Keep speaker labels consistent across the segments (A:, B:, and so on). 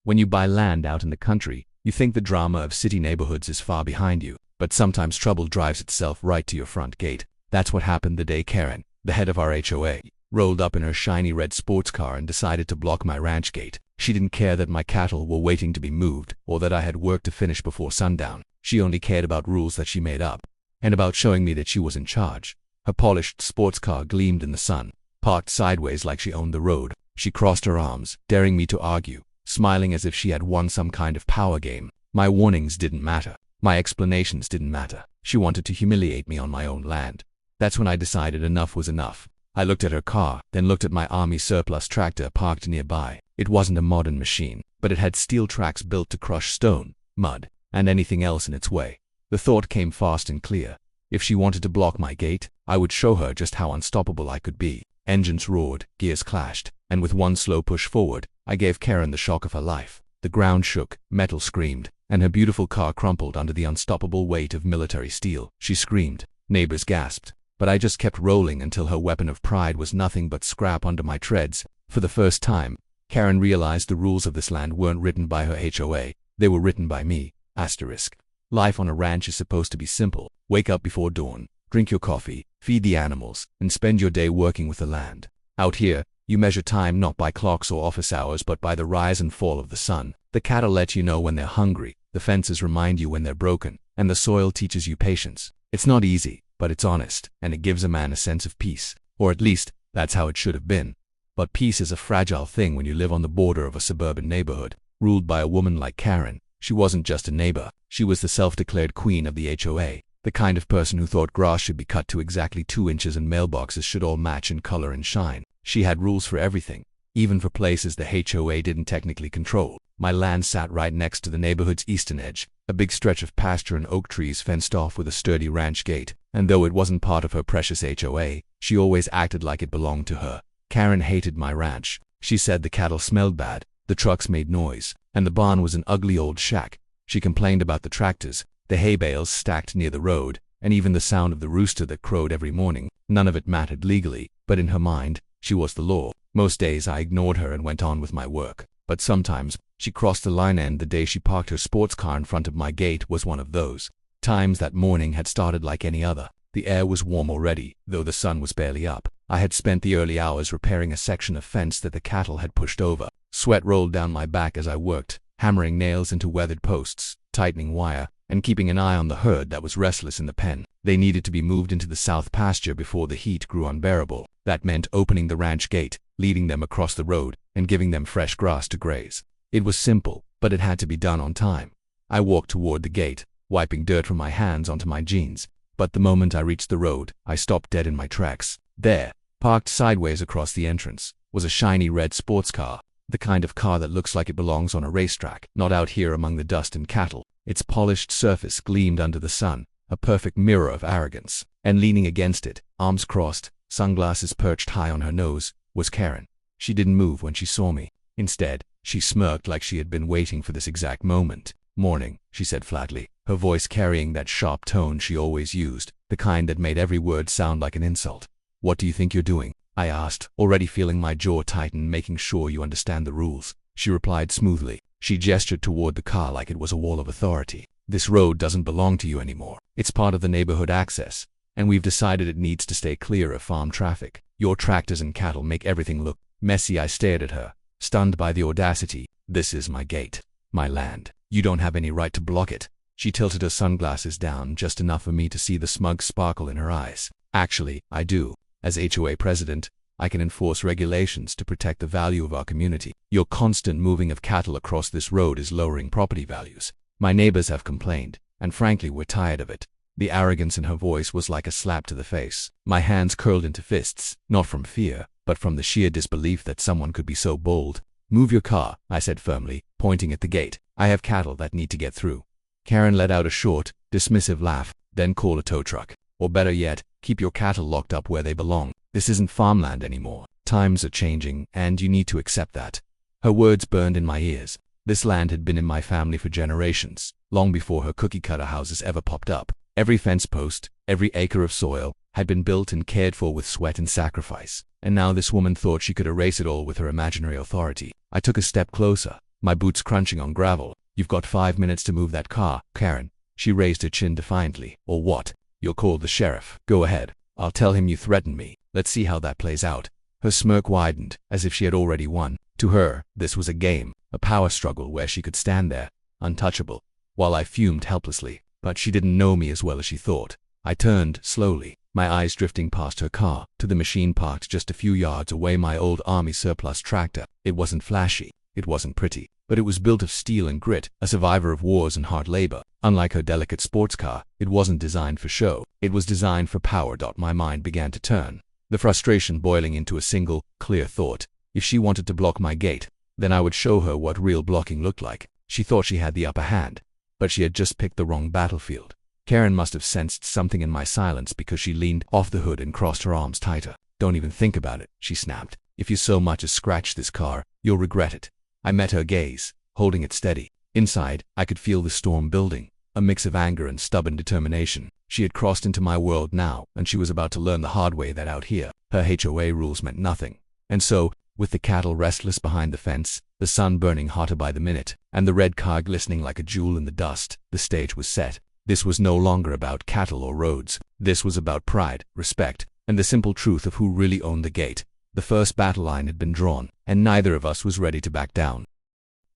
A: When you buy land out in the country, you think the drama of city neighborhoods is far behind you, but sometimes trouble drives itself right to your front gate. That's what happened the day Karen, the head of our HOA, rolled up in her shiny red sports car and decided to block my ranch gate. She didn't care that my cattle were waiting to be moved or that I had work to finish before sundown. She only cared about rules that she made up and about showing me that she was in charge. Her polished sports car gleamed in the sun, parked sideways like she owned the road. She crossed her arms, daring me to argue, smiling as if she had won some kind of power game. My warnings didn't matter. My explanations didn't matter. She wanted to humiliate me on my own land. That's when I decided enough was enough. I looked at her car, then looked at my army surplus tractor parked nearby. It wasn't a modern machine, but it had steel tracks built to crush stone, mud, and anything else in its way. The thought came fast and clear. If she wanted to block my gate, I would show her just how unstoppable I could be. Engines roared, gears clashed, and with one slow push forward, I gave Karen the shock of her life. The ground shook, metal screamed, and her beautiful car crumpled under the unstoppable weight of military steel. She screamed. Neighbors gasped. But I just kept rolling until her weapon of pride was nothing but scrap under my treads. For the first time, Karen realized the rules of this land weren't written by her HOA, they were written by me. Asterisk. Life on a ranch is supposed to be simple. Wake up before dawn, drink your coffee, feed the animals, and spend your day working with the land. Out here, you measure time not by clocks or office hours but by the rise and fall of the sun. The cattle let you know when they're hungry, the fences remind you when they're broken, and the soil teaches you patience. It's not easy, but it's honest, and it gives a man a sense of peace. Or at least, that's how it should have been. But peace is a fragile thing when you live on the border of a suburban neighborhood, ruled by a woman like Karen. She wasn't just a neighbor, she was the self-declared queen of the HOA, the kind of person who thought grass should be cut to exactly 2 inches and mailboxes should all match in color and shine. She had rules for everything, even for places the HOA didn't technically control. My land sat right next to the neighborhood's eastern edge, a big stretch of pasture and oak trees fenced off with a sturdy ranch gate, and though it wasn't part of her precious HOA, she always acted like it belonged to her. Karen hated my ranch. She said the cattle smelled bad, the trucks made noise, and the barn was an ugly old shack. She complained about the tractors, the hay bales stacked near the road, and even the sound of the rooster that crowed every morning. None of it mattered legally, but in her mind, she was the law. Most days I ignored her and went on with my work, but sometimes she crossed the line, and the day she parked her sports car in front of my gate was one of those times. That morning had started like any other. The air was warm already, though the sun was barely up. I had spent the early hours repairing a section of fence that the cattle had pushed over. Sweat rolled down my back as I worked, hammering nails into weathered posts, tightening wire, and keeping an eye on the herd that was restless in the pen. They needed to be moved into the south pasture before the heat grew unbearable. That meant opening the ranch gate, leading them across the road, and giving them fresh grass to graze. It was simple, but it had to be done on time. I walked toward the gate, wiping dirt from my hands onto my jeans. But the moment I reached the road, I stopped dead in my tracks. There, parked sideways across the entrance, was a shiny red sports car, the kind of car that looks like it belongs on a racetrack, not out here among the dust and cattle. Its polished surface gleamed under the sun, a perfect mirror of arrogance. And leaning against it, arms crossed, sunglasses perched high on her nose, was Karen. She didn't move when she saw me. Instead, she smirked like she had been waiting for this exact moment. "Morning," she said flatly, her voice carrying that sharp tone she always used, the kind that made every word sound like an insult. "What do you think you're doing?" I asked, already feeling my jaw tighten, making sure you understand the rules. She replied smoothly. She gestured toward the car like it was a wall of authority. "This road doesn't belong to you anymore. It's part of the neighborhood access, and we've decided it needs to stay clear of farm traffic. Your tractors and cattle make everything look messy." I stared at her, stunned by the audacity. "This is my gate, my land. You don't have any right to block it." She tilted her sunglasses down just enough for me to see the smug sparkle in her eyes. "Actually, I do. As HOA president, I can enforce regulations to protect the value of our community. Your constant moving of cattle across this road is lowering property values. My neighbors have complained, and frankly, we're tired of it." The arrogance in her voice was like a slap to the face. My hands curled into fists, not from fear, but from the sheer disbelief that someone could be so bold. "Move your car," I said firmly, pointing at the gate. "I have cattle that need to get through." Karen let out a short, dismissive laugh. "Then call a tow truck. Or better yet, keep your cattle locked up where they belong. This isn't farmland anymore. Times are changing, and you need to accept that." Her words burned in my ears. This land had been in my family for generations, long before her cookie-cutter houses ever popped up. Every fence post, every acre of soil, had been built and cared for with sweat and sacrifice. And now this woman thought she could erase it all with her imaginary authority. I took a step closer, my boots crunching on gravel. "You've got 5 minutes to move that car, Karen." She raised her chin defiantly. "Or what? You'll call the sheriff. Go ahead. I'll tell him you threatened me. Let's see how that plays out." Her smirk widened, as if she had already won. To her, this was a game, a power struggle where she could stand there, untouchable, while I fumed helplessly. But she didn't know me as well as she thought. I turned, slowly, my eyes drifting past her car, to the machine parked just a few yards away, my old army surplus tractor. It wasn't flashy, it wasn't pretty, but it was built of steel and grit, a survivor of wars and hard labor. Unlike her delicate sports car, it wasn't designed for show, it was designed for power. My mind began to turn, the frustration boiling into a single, clear thought. If she wanted to block my gate, then I would show her what real blocking looked like. She thought she had the upper hand, but she had just picked the wrong battlefield. Karen must have sensed something in my silence because she leaned off the hood and crossed her arms tighter. "Don't even think about it," she snapped. "If you so much as scratch this car, you'll regret it." I met her gaze, holding it steady. Inside, I could feel the storm building, a mix of anger and stubborn determination. She had crossed into my world now, and she was about to learn the hard way that out here, her HOA rules meant nothing. And so, with the cattle restless behind the fence, the sun burning hotter by the minute, and the red car glistening like a jewel in the dust, the stage was set. This was no longer about cattle or roads. This was about pride, respect, and the simple truth of who really owned the gate. The first battle line had been drawn, and neither of us was ready to back down.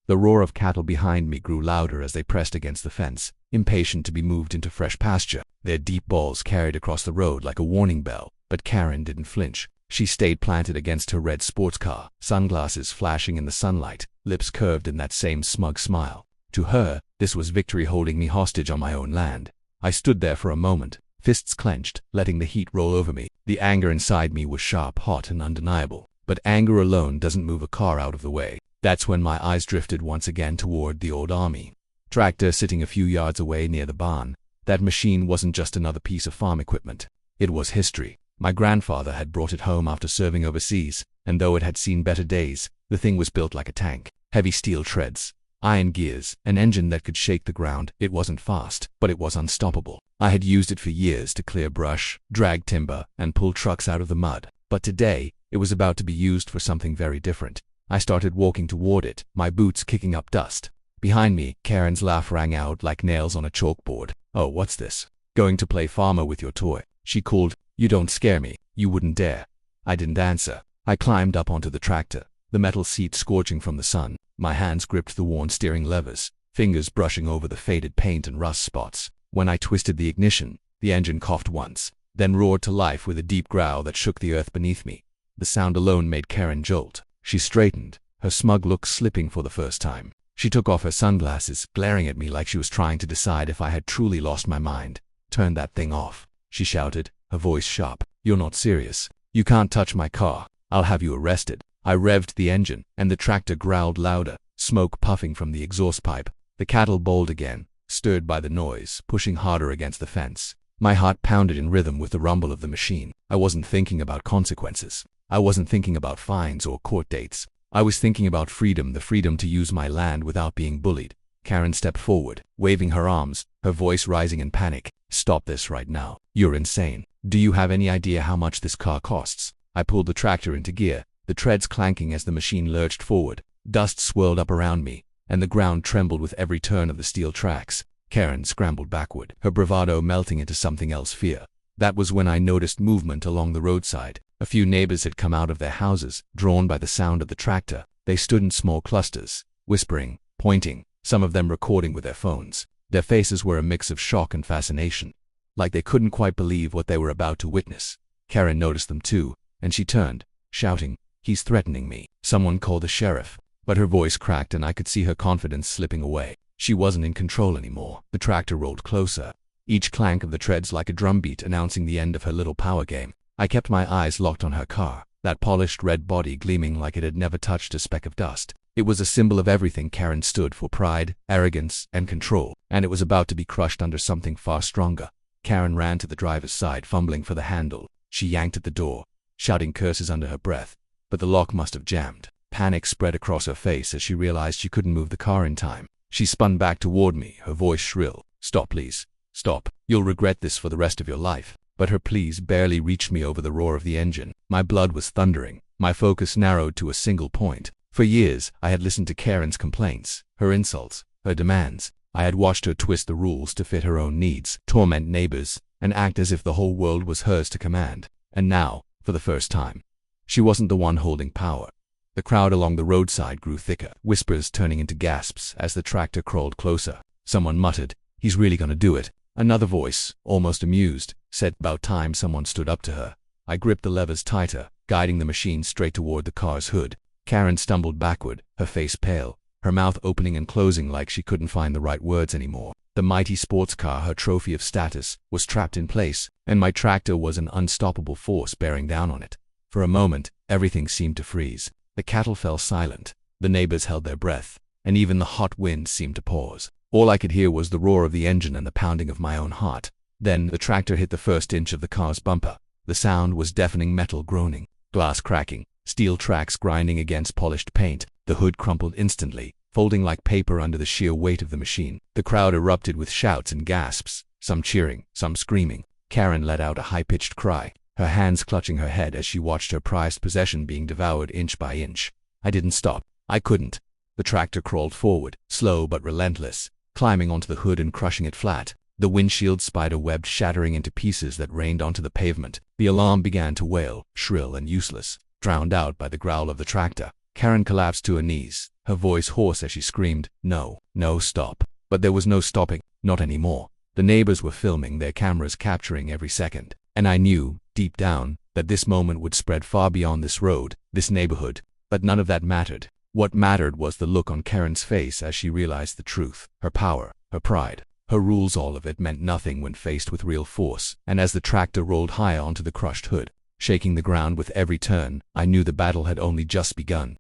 A: The roar of cattle behind me grew louder as they pressed against the fence, impatient to be moved into fresh pasture. Their deep balls carried across the road like a warning bell, but Karen didn't flinch. She stayed planted against her red sports car, sunglasses flashing in the sunlight, lips curved in that same smug smile. To her, this was victory, holding me hostage on my own land. I stood there for a moment, fists clenched, letting the heat roll over me. The anger inside me was sharp, hot, and undeniable. But anger alone doesn't move a car out of the way. That's when my eyes drifted once again toward the old army tractor sitting a few yards away near the barn. That machine wasn't just another piece of farm equipment. It was history. My grandfather had brought it home after serving overseas, and though it had seen better days, the thing was built like a tank. Heavy steel treads, iron gears, an engine that could shake the ground. It wasn't fast, but it was unstoppable. I had used it for years to clear brush, drag timber, and pull trucks out of the mud. But today, it was about to be used for something very different. I started walking toward it, my boots kicking up dust. Behind me, Karen's laugh rang out like nails on a chalkboard. "Oh, what's this? Going to play farmer with your toy?" she called. "You don't scare me. You wouldn't dare." I didn't answer. I climbed up onto the tractor, the metal seat scorching from the sun. My hands gripped the worn steering levers, fingers brushing over the faded paint and rust spots. When I twisted the ignition, the engine coughed once, then roared to life with a deep growl that shook the earth beneath me. The sound alone made Karen jolt. She straightened, her smug look slipping for the first time. She took off her sunglasses, glaring at me like she was trying to decide if I had truly lost my mind. "Turn that thing off," she shouted, her voice sharp. "You're not serious. You can't touch my car. I'll have you arrested." I revved the engine, and the tractor growled louder, smoke puffing from the exhaust pipe. The cattle bowled again, stirred by the noise, pushing harder against the fence. My heart pounded in rhythm with the rumble of the machine. I wasn't thinking about consequences. I wasn't thinking about fines or court dates. I was thinking about freedom, the freedom to use my land without being bullied. Karen stepped forward, waving her arms, her voice rising in panic. "Stop this right now. You're insane. Do you have any idea how much this car costs?" I pulled the tractor into gear, the treads clanking as the machine lurched forward. Dust swirled up around me, and the ground trembled with every turn of the steel tracks. Karen scrambled backward, her bravado melting into something else, fear. That was when I noticed movement along the roadside. A few neighbors had come out of their houses, drawn by the sound of the tractor. They stood in small clusters, whispering, pointing, some of them recording with their phones. Their faces were a mix of shock and fascination, like they couldn't quite believe what they were about to witness. Karen noticed them too, and she turned, shouting, "He's threatening me. Someone call the sheriff." But her voice cracked and I could see her confidence slipping away. She wasn't in control anymore. The tractor rolled closer, each clank of the treads like a drumbeat announcing the end of her little power game. I kept my eyes locked on her car, that polished red body gleaming like it had never touched a speck of dust. It was a symbol of everything Karen stood for: pride, arrogance, and control, and it was about to be crushed under something far stronger. Karen ran to the driver's side, fumbling for the handle. She yanked at the door, shouting curses under her breath, but the lock must have jammed. Panic spread across her face as she realized she couldn't move the car in time. She spun back toward me, her voice shrill. "Stop, please. Stop. You'll regret this for the rest of your life." But her pleas barely reached me over the roar of the engine. My blood was thundering, my focus narrowed to a single point. For years, I had listened to Karen's complaints, her insults, her demands. I had watched her twist the rules to fit her own needs, torment neighbors, and act as if the whole world was hers to command. And now, for the first time, she wasn't the one holding power. The crowd along the roadside grew thicker, whispers turning into gasps as the tractor crawled closer. Someone muttered, "He's really gonna do it." Another voice, almost amused, said, "About time someone stood up to her." I gripped the levers tighter, guiding the machine straight toward the car's hood. Karen stumbled backward, her face pale, her mouth opening and closing like she couldn't find the right words anymore. The mighty sports car, her trophy of status, was trapped in place, and my tractor was an unstoppable force bearing down on it. For a moment, everything seemed to freeze. The cattle fell silent, the neighbors held their breath, and even the hot wind seemed to pause. All I could hear was the roar of the engine and the pounding of my own heart. Then the tractor hit the first inch of the car's bumper. The sound was deafening, metal groaning, glass cracking, steel tracks grinding against polished paint. The hood crumpled instantly, folding like paper under the sheer weight of the machine. The crowd erupted with shouts and gasps, some cheering, some screaming. Karen let out a high-pitched cry, her hands clutching her head as she watched her prized possession being devoured inch by inch. I didn't stop. I couldn't. The tractor crawled forward, slow but relentless, climbing onto the hood and crushing it flat. The windshield spider-webbed, shattering into pieces that rained onto the pavement. The alarm began to wail, shrill and useless, drowned out by the growl of the tractor. Karen collapsed to her knees, her voice hoarse as she screamed, "No, no, stop." But there was no stopping, not anymore. The neighbors were filming, their cameras capturing every second. And I knew, deep down, that this moment would spread far beyond this road, this neighborhood. But none of that mattered. What mattered was the look on Karen's face as she realized the truth. Her power, her pride, her rules, all of it meant nothing when faced with real force. And as the tractor rolled higher onto the crushed hood, shaking the ground with every turn, I knew the battle had only just begun.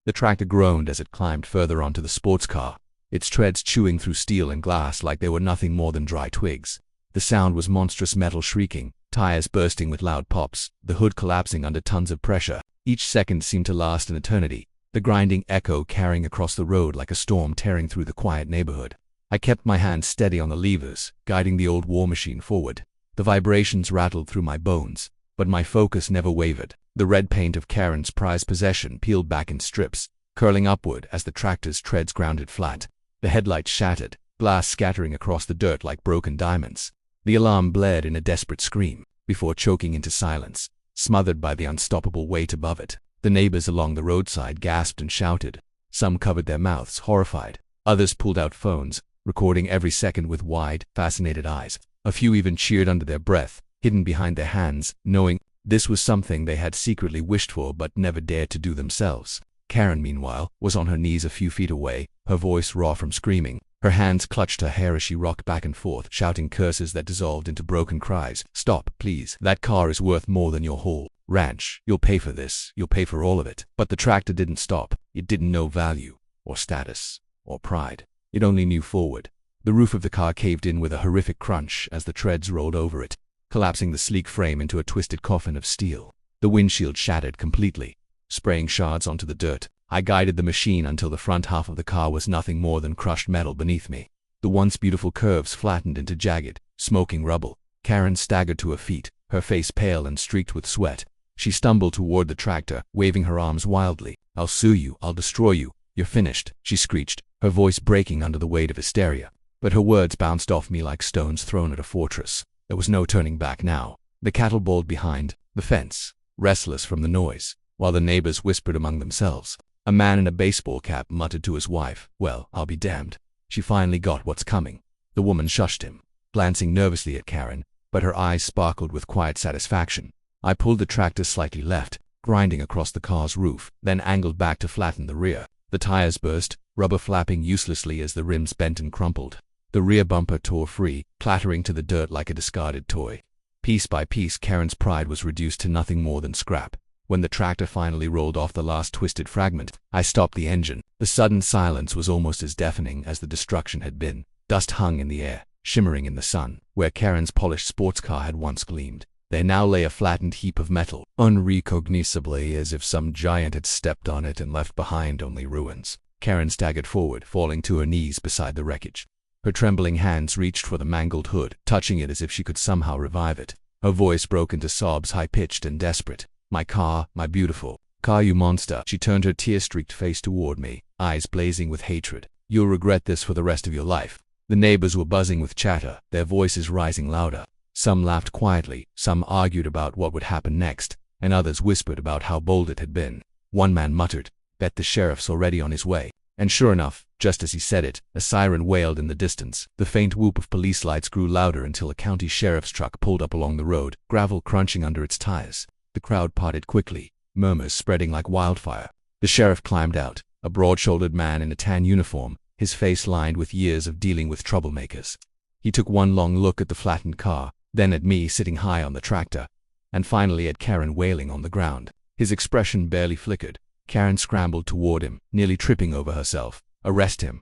A: The tractor groaned as it climbed further onto the sports car, its treads chewing through steel and glass like they were nothing more than dry twigs. The sound was monstrous, metal shrieking, tires bursting with loud pops, the hood collapsing under tons of pressure. Each second seemed to last an eternity, the grinding echo carrying across the road like a storm tearing through the quiet neighborhood. I kept my hands steady on the levers, guiding the old war machine forward. The vibrations rattled through my bones, but my focus never wavered. The red paint of Karen's prized possession peeled back in strips, curling upward as the tractor's treads grounded flat. The headlights shattered, glass scattering across the dirt like broken diamonds. The alarm blared in a desperate scream, before choking into silence, smothered by the unstoppable weight above it. The neighbors along the roadside gasped and shouted. Some covered their mouths, horrified. Others pulled out phones, recording every second with wide, fascinated eyes. A few even cheered under their breath, hidden behind their hands, knowing this was something they had secretly wished for but never dared to do themselves. Karen, meanwhile, was on her knees a few feet away, her voice raw from screaming. Her hands clutched her hair as she rocked back and forth, shouting curses that dissolved into broken cries. "Stop, please. That car is worth more than your whole ranch. You'll pay for this. You'll pay for all of it." But the tractor didn't stop. It didn't know value, or status, or pride. It only knew forward. The roof of the car caved in with a horrific crunch as the treads rolled over it, collapsing the sleek frame into a twisted coffin of steel. The windshield shattered completely, spraying shards onto the dirt. I guided the machine until the front half of the car was nothing more than crushed metal beneath me. The once beautiful curves flattened into jagged, smoking rubble. Karen staggered to her feet, her face pale and streaked with sweat. She stumbled toward the tractor, waving her arms wildly. "I'll sue you. I'll destroy you. You're finished," she screeched, her voice breaking under the weight of hysteria. But her words bounced off me like stones thrown at a fortress. There was no turning back now. The cattle bawled behind the fence, restless from the noise, while the neighbors whispered among themselves. A man in a baseball cap muttered to his wife, "Well, I'll be damned. She finally got what's coming." The woman shushed him, glancing nervously at Karen, but her eyes sparkled with quiet satisfaction. I pulled the tractor slightly left, grinding across the car's roof, then angled back to flatten the rear. The tires burst, rubber flapping uselessly as the rims bent and crumpled. The rear bumper tore free, clattering to the dirt like a discarded toy. Piece by piece, Karen's pride was reduced to nothing more than scrap. When the tractor finally rolled off the last twisted fragment, I stopped the engine. The sudden silence was almost as deafening as the destruction had been. Dust hung in the air, shimmering in the sun. Where Karen's polished sports car had once gleamed, there now lay a flattened heap of metal, unrecognizably, as if some giant had stepped on it and left behind only ruins. Karen staggered forward, falling to her knees beside the wreckage. Her trembling hands reached for the mangled hood, touching it as if she could somehow revive it. Her voice broke into sobs, high-pitched and desperate. "My car, my beautiful, Car, you monster. She turned her tear-streaked face toward me, eyes blazing with hatred. You'll regret this for the rest of your life. The neighbors were buzzing with chatter, their voices rising louder. Some laughed quietly, some argued about what would happen next, and others whispered about how bold it had been. One man muttered, "Bet the sheriff's already on his way." And sure enough, just as he said it, a siren wailed in the distance. The faint whoop of police lights grew louder until a county sheriff's truck pulled up along the road, gravel crunching under its tires. The crowd parted quickly, murmurs spreading like wildfire. The sheriff climbed out, a broad-shouldered man in a tan uniform, his face lined with years of dealing with troublemakers. He took one long look at the flattened car, then at me sitting high on the tractor, and finally at Karen wailing on the ground. His expression barely flickered. Karen scrambled toward him, nearly tripping over herself. Arrest him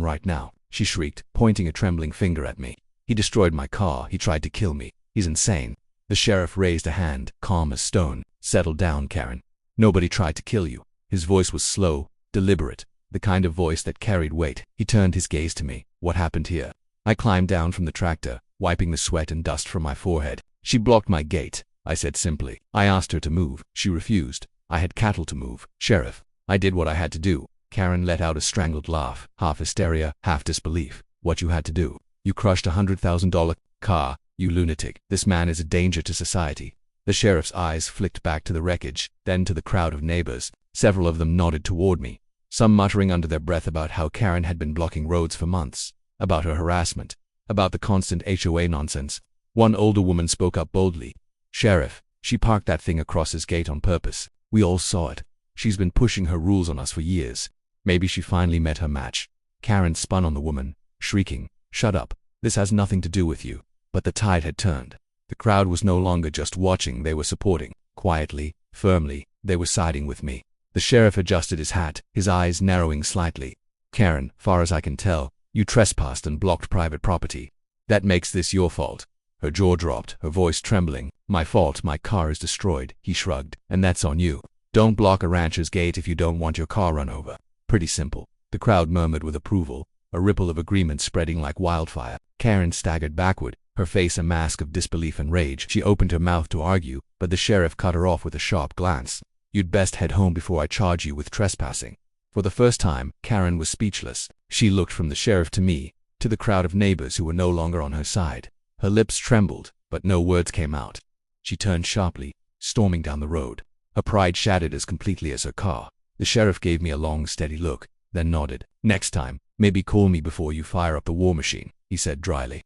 A: right now," she shrieked, pointing a trembling finger at me. "He destroyed my car, he tried to kill me. He's insane." The sheriff raised a hand, calm as stone. "Settle down, Karen. Nobody tried to kill you." His voice was slow, deliberate, the kind of voice that carried weight. He turned his gaze to me. "What happened here?" I climbed down from the tractor, wiping the sweat and dust from my forehead. "She blocked my gate," I said simply. "I asked her to move. She refused. I had cattle to move. Sheriff, I did what I had to do." Karen let out a strangled laugh, half hysteria, half disbelief. "What you had to do? You crushed a $100,000 car, you lunatic. This man is a danger to society." The sheriff's eyes flicked back to the wreckage, then to the crowd of neighbors. Several of them nodded toward me, some muttering under their breath about how Karen had been blocking roads for months, about her harassment, about the constant HOA nonsense. One older woman spoke up boldly. "Sheriff, she parked that thing across his gate on purpose. We all saw it. She's been pushing her rules on us for years. Maybe she finally met her match." Karen spun on the woman, shrieking, "Shut up. This has nothing to do with you." But the tide had turned. The crowd was no longer just watching, they were supporting. Quietly, firmly, they were siding with me. The sheriff adjusted his hat, his eyes narrowing slightly. "Karen, far as I can tell, you trespassed and blocked private property. That makes this your fault." Her jaw dropped, her voice trembling. "My fault, my car is destroyed," he shrugged. "And that's on you. Don't block a rancher's gate if you don't want your car run over. Pretty simple." The crowd murmured with approval, a ripple of agreement spreading like wildfire. Karen staggered backward, her face a mask of disbelief and rage. She opened her mouth to argue, but the sheriff cut her off with a sharp glance. "You'd best head home before I charge you with trespassing." For the first time, Karen was speechless. She looked from the sheriff to me, to the crowd of neighbors who were no longer on her side. Her lips trembled, but no words came out. She turned sharply, storming down the road. Her pride shattered as completely as her car. The sheriff gave me a long, steady look, then nodded. "Next time, maybe call me before you fire up the war machine," he said dryly.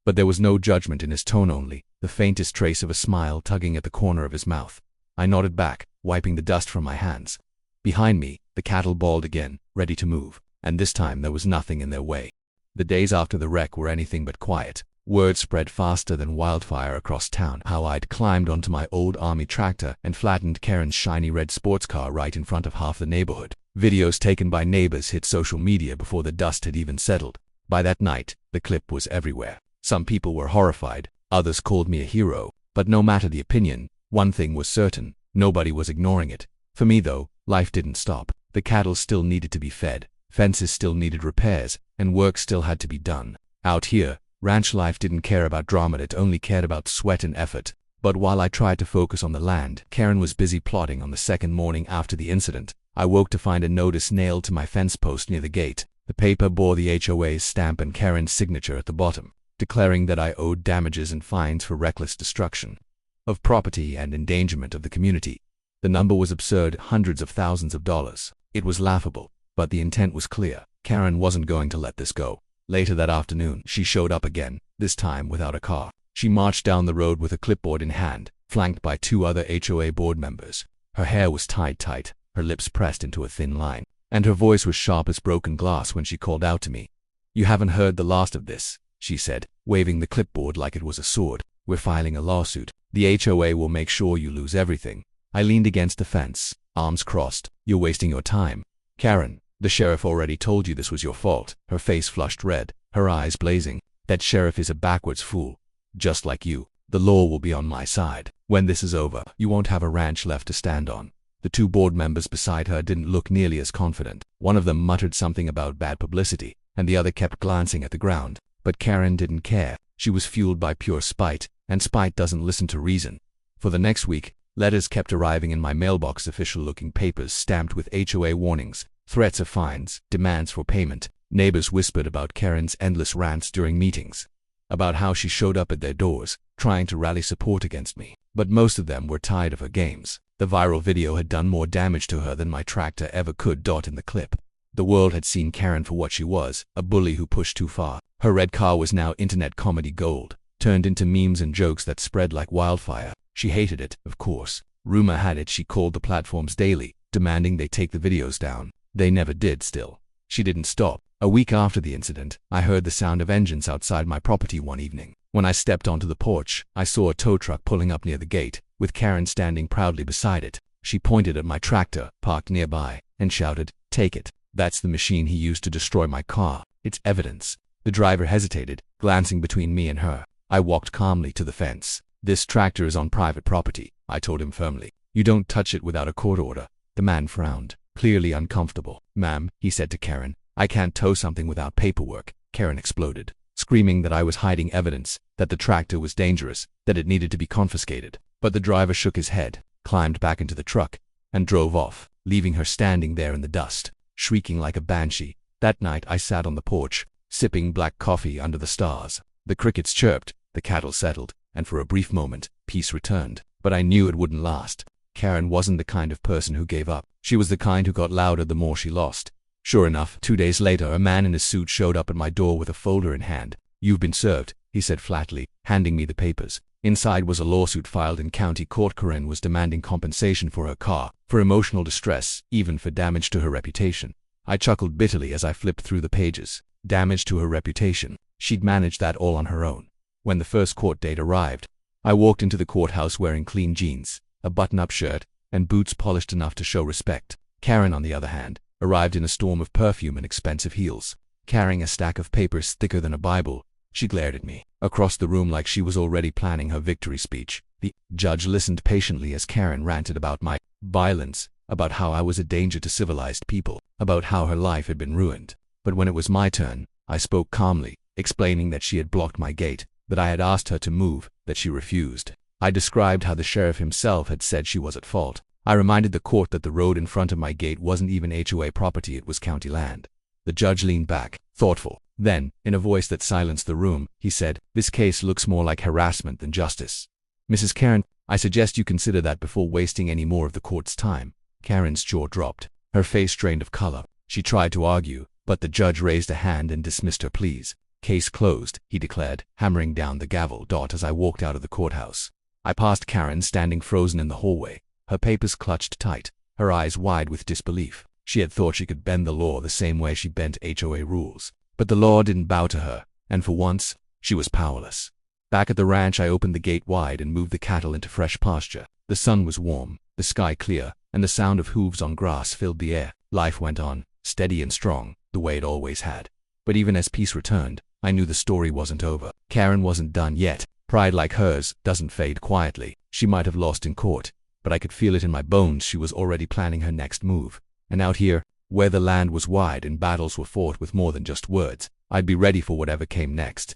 A: But there was no judgment in his tone, only the faintest trace of a smile tugging at the corner of his mouth. I nodded back, wiping the dust from my hands. Behind me, the cattle bawled again, ready to move, and this time there was nothing in their way. The days after the wreck were anything but quiet. Word spread faster than wildfire across town how I'd climbed onto my old army tractor and flattened Karen's shiny red sports car right in front of half the neighborhood. Videos taken by neighbors hit social media before the dust had even settled. By that night, the clip was everywhere. Some people were horrified, others called me a hero. But no matter the opinion, one thing was certain: nobody was ignoring it. For me, though, life didn't stop. The cattle still needed to be fed, fences still needed repairs, and work still had to be done. Out here, ranch life didn't care about drama, it only cared about sweat and effort. But while I tried to focus on the land, Karen was busy plotting. On the second morning after the incident, I woke to find a notice nailed to my fence post near the gate. The paper bore the HOA's stamp and Karen's signature at the bottom, declaring that I owed damages and fines for reckless destruction of property and endangerment of the community. The number was absurd, hundreds of thousands of dollars. It was laughable, but the intent was clear. Karen wasn't going to let this go. Later that afternoon, she showed up again, this time without a car. She marched down the road with a clipboard in hand, flanked by 2 other HOA board members. Her hair was tied tight, her lips pressed into a thin line, and her voice was sharp as broken glass when she called out to me. "You haven't heard the last of this," she said, waving the clipboard like it was a sword. "We're filing a lawsuit. The HOA will make sure you lose everything." I leaned against the fence, arms crossed. "You're wasting your time. Karen, the sheriff already told you this was your fault." Her face flushed red, her eyes blazing. "That sheriff is a backwards fool. Just like you. The law will be on my side. When this is over, you won't have a ranch left to stand on." The 2 board members beside her didn't look nearly as confident. One of them muttered something about bad publicity, and the other kept glancing at the ground. But Karen didn't care. She was fueled by pure spite, and spite doesn't listen to reason. For the next week, Letters kept arriving in my mailbox, official-looking papers stamped with HOA warnings, threats of fines, demands for payment. Neighbors whispered about Karen's endless rants during meetings, about how she showed up at their doors, trying to rally support against me. But most of them were tired of her games. The viral video had done more damage to her than my tractor ever could. In the clip, the world had seen Karen for what she was, a bully who pushed too far. Her red car was now internet comedy gold, turned into memes and jokes that spread like wildfire. She hated it, of course. Rumor had it she called the platforms daily, demanding they take the videos down. They never did. Still, she didn't stop. A week after the incident, I heard the sound of engines outside my property one evening. When I stepped onto the porch, I saw a tow truck pulling up near the gate, with Karen standing proudly beside it. She pointed at my tractor, parked nearby, and shouted, "Take it. That's the machine he used to destroy my car. It's evidence." The driver hesitated, glancing between me and her. I walked calmly to the fence. "This tractor is on private property," I told him firmly. "You don't touch it without a court order." The man frowned, clearly uncomfortable. "Ma'am," he said to Karen, "I can't tow something without paperwork." Karen exploded, screaming that I was hiding evidence, that the tractor was dangerous, that it needed to be confiscated. But the driver shook his head, climbed back into the truck, and drove off, leaving her standing there in the dust, shrieking like a banshee. That night I sat on the porch, sipping black coffee under the stars. The crickets chirped, the cattle settled, and for a brief moment, peace returned. But I knew it wouldn't last. Karen wasn't the kind of person who gave up. She was the kind who got louder the more she lost. Sure enough, 2 days later, a man in a suit showed up at my door with a folder in hand. "You've been served," he said flatly, handing me the papers. Inside was a lawsuit filed in county court. Karen was demanding compensation for her car, for emotional distress, even for damage to her reputation. I chuckled bitterly as I flipped through the pages. Damage to her reputation. She'd managed that all on her own. When the first court date arrived, I walked into the courthouse wearing clean jeans, a button-up shirt, and boots polished enough to show respect. Karen, on the other hand, arrived in a storm of perfume and expensive heels. Carrying a stack of papers thicker than a Bible, she glared at me across the room like she was already planning her victory speech. The judge listened patiently as Karen ranted about my violence, about how I was a danger to civilized people, about how her life had been ruined. But when it was my turn, I spoke calmly, explaining that she had blocked my gate, that I had asked her to move, that she refused. I described how the sheriff himself had said she was at fault. I reminded the court that the road in front of my gate wasn't even HOA property, it was county land. The judge leaned back, thoughtful. Then, in a voice that silenced the room, he said, "This case looks more like harassment than justice. Mrs. Karen, I suggest you consider that before wasting any more of the court's time." Karen's jaw dropped. Her face drained of color. She tried to argue, but the judge raised a hand and dismissed her pleas. "Case closed," he declared, hammering down the gavel. As I walked out of the courthouse, I passed Karen standing frozen in the hallway, her papers clutched tight, her eyes wide with disbelief. She had thought she could bend the law the same way she bent HOA rules. But the law didn't bow to her, and for once, she was powerless. Back at the ranch, I opened the gate wide and moved the cattle into fresh pasture. The sun was warm, the sky clear, and the sound of hooves on grass filled the air. Life went on, steady and strong, the way it always had. But even as peace returned, I knew the story wasn't over. Karen wasn't done yet. Pride like hers doesn't fade quietly. She might have lost in court, but I could feel it in my bones. She was already planning her next move. And out here, where the land was wide and battles were fought with more than just words, I'd be ready for whatever came next.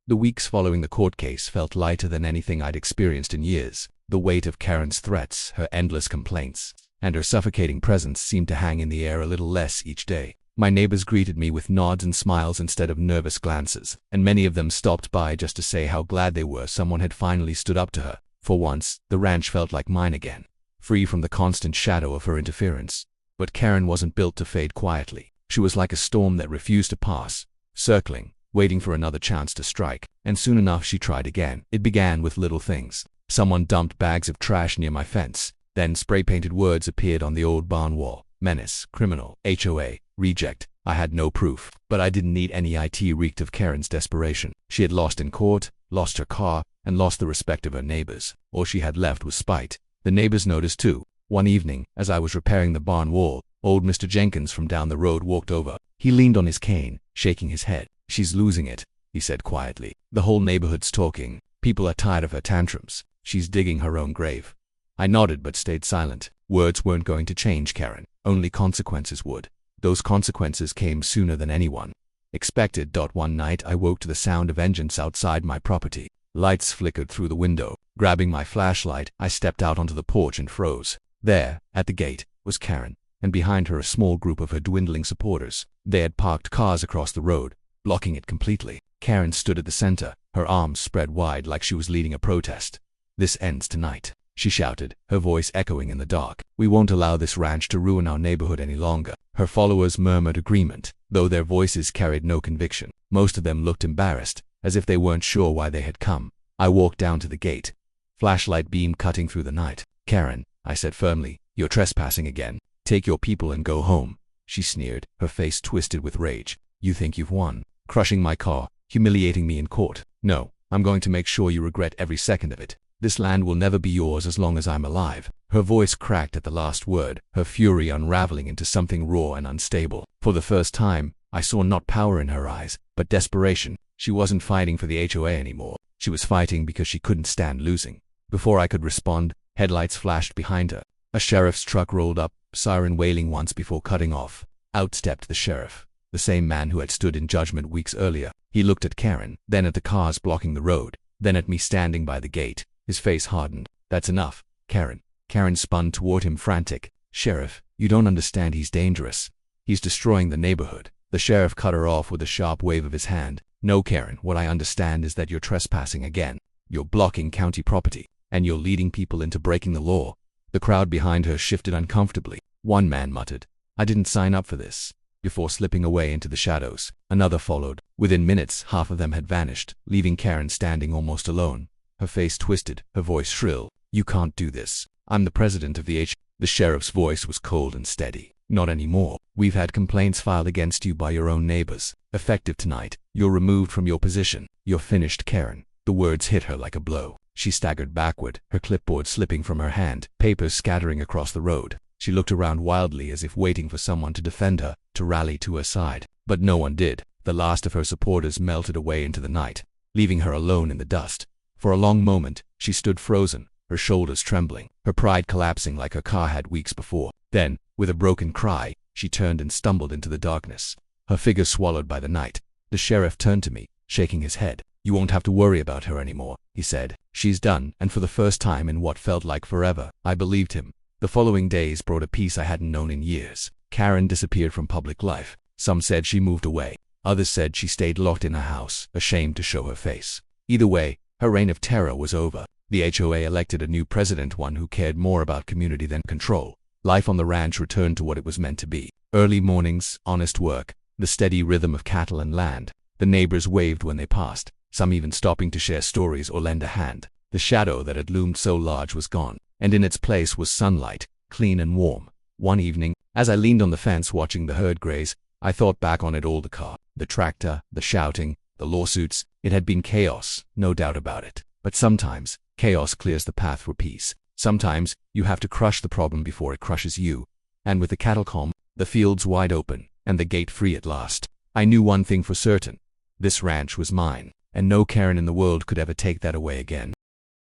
A: The weeks following the court case felt lighter than anything I'd experienced in years. The weight of Karen's threats, her endless complaints, and her suffocating presence seemed to hang in the air a little less each day. My neighbors greeted me with nods and smiles instead of nervous glances, and many of them stopped by just to say how glad they were someone had finally stood up to her. For once, the ranch felt like mine again, free from the constant shadow of her interference. But Karen wasn't built to fade quietly. She was like a storm that refused to pass, circling, waiting for another chance to strike. And soon enough she tried again. It began with little things. Someone dumped bags of trash near my fence. Then spray-painted words appeared on the old barn wall. Menace, criminal, HOA, reject. I had no proof, but I didn't need any. It reeked of Karen's desperation. She had lost in court, lost her car, and lost the respect of her neighbors. All she had left was spite. The neighbors noticed too. One evening, as I was repairing the barn wall, old Mr. Jenkins from down the road walked over. He leaned on his cane, shaking his head. "She's losing it," he said quietly. "The whole neighborhood's talking. People are tired of her tantrums. She's digging her own grave." I nodded but stayed silent. Words weren't going to change Karen. Only consequences would. Those consequences came sooner than anyone expected. One night I woke to the sound of engines outside my property. Lights flickered through the window. Grabbing my flashlight, I stepped out onto the porch and froze. There, at the gate, was Karen, and behind her a small group of her dwindling supporters. They had parked cars across the road, blocking it completely. Karen stood at the center, her arms spread wide like she was leading a protest. "This ends tonight," she shouted, her voice echoing in the dark. "We won't allow this ranch to ruin our neighborhood any longer." Her followers murmured agreement, though their voices carried no conviction. Most of them looked embarrassed, as if they weren't sure why they had come. I walked down to the gate, flashlight beam cutting through the night. "Karen," I said firmly, "you're trespassing again. Take your people and go home." She sneered, her face twisted with rage. "You think you've won, crushing my car, humiliating me in court. No, I'm going to make sure you regret every second of it. This land will never be yours as long as I'm alive." Her voice cracked at the last word, her fury unraveling into something raw and unstable. For the first time, I saw not power in her eyes, but desperation. She wasn't fighting for the HOA anymore. She was fighting because she couldn't stand losing. Before I could respond, headlights flashed behind her. A sheriff's truck rolled up, siren wailing once before cutting off. Out stepped the sheriff, the same man who had stood in judgment weeks earlier. He looked at Karen, then at the cars blocking the road, then at me standing by the gate. His face hardened. "That's enough, Karen." Karen spun toward him frantic. "Sheriff, you don't understand. He's dangerous. He's destroying the neighborhood." The sheriff cut her off with a sharp wave of his hand. "No, Karen, what I understand is that you're trespassing again. You're blocking county property, and you're leading people into breaking the law." The crowd behind her shifted uncomfortably. One man muttered, "I didn't sign up for this," before slipping away into the shadows. Another followed. Within minutes, half of them had vanished, leaving Karen standing almost alone. Her face twisted, her voice shrill. "You can't do this. I'm the president of the HOA." The sheriff's voice was cold and steady. "Not anymore. We've had complaints filed against you by your own neighbors. Effective tonight, you're removed from your position. You're finished, Karen." The words hit her like a blow. She staggered backward, her clipboard slipping from her hand, papers scattering across the road. She looked around wildly as if waiting for someone to defend her, to rally to her side. But no one did. The last of her supporters melted away into the night, leaving her alone in the dust. For a long moment, she stood frozen, her shoulders trembling, her pride collapsing like her car had weeks before. Then, with a broken cry, she turned and stumbled into the darkness, her figure swallowed by the night. The sheriff turned to me, shaking his head. "You won't have to worry about her anymore," he said. "She's done." And for the first time in what felt like forever, I believed him. The following days brought a peace I hadn't known in years. Karen disappeared from public life. Some said she moved away. Others said she stayed locked in her house, ashamed to show her face. Either way, her reign of terror was over. The HOA elected a new president, one who cared more about community than control. Life on the ranch returned to what it was meant to be. Early mornings, honest work, the steady rhythm of cattle and land. The neighbors waved when they passed, some even stopping to share stories or lend a hand. The shadow that had loomed so large was gone, and in its place was sunlight, clean and warm. One evening, as I leaned on the fence watching the herd graze, I thought back on it all: the car, the tractor, the shouting, the lawsuits. It had been chaos, no doubt about it. But sometimes, chaos clears the path for peace. Sometimes, you have to crush the problem before it crushes you. And with the cattle calm, the fields wide open, and the gate free at last, I knew one thing for certain. This ranch was mine, and no Karen in the world could ever take that away again.